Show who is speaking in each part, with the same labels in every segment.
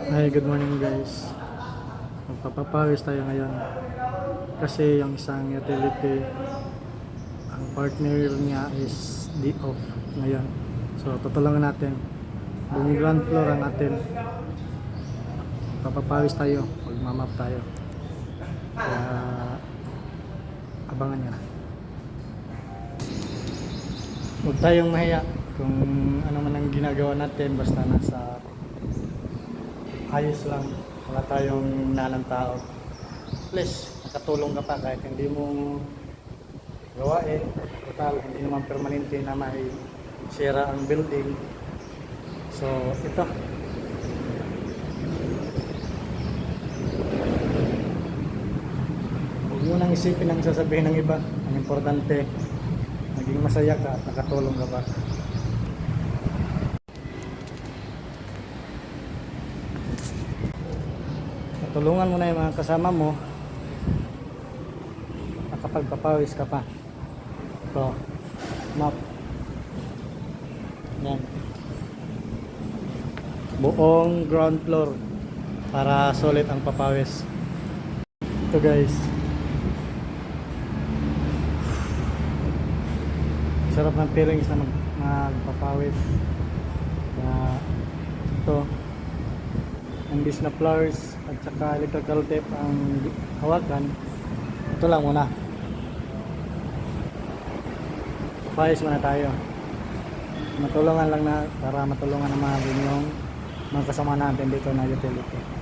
Speaker 1: Hi, good morning guys. Magpapapawis tayo ngayon. Kasi yung isang utility, ang partner niya is di off ngayon. So, tutulungan natin. Buong ground floor ang atin. Papapawis tayo. Magmamap tayo. Kaya, abangan nyo. Huwag tayong mahiya kung ano man ang ginagawa natin. Basta nasa ayos lang, wala tayong nanang tao. Please, nakatulong ka pa kahit hindi mo gawain. Total, hindi naman permanente na may sira ang building. So, ito. Huwag mo nang isipin ang sasabihin ng iba. Ang importante, naging masaya ka at nakatulong ka pa. Tulungan mo na yung mga kasama mo, nakapagpapawis ka pa. Ito, map. Yan. Buong ground floor para solid ang papawis. Ito guys. Sarap ng feelings na magpapawis. Kaya ito. Imbis na flowers at saka electrical tape ang hawakan, ito lang muna. Payos muna tayo. Matulungan lang na para matulungan naman din yung mga kasama natin dito na utility.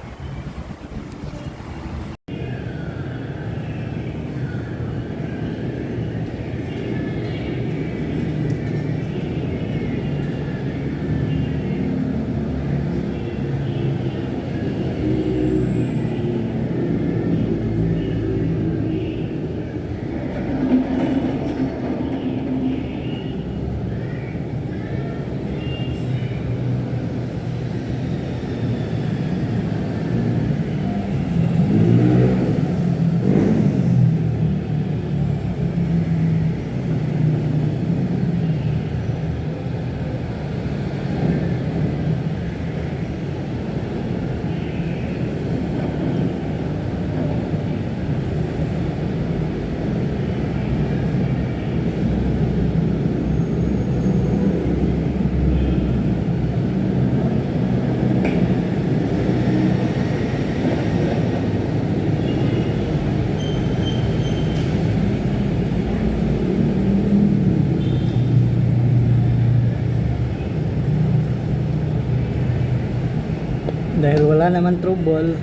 Speaker 1: Dahil wala naman trouble,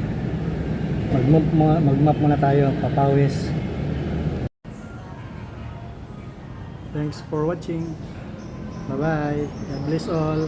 Speaker 1: mag-map muna tayo, papawis. Thanks for watching. Bye bye. God bless all.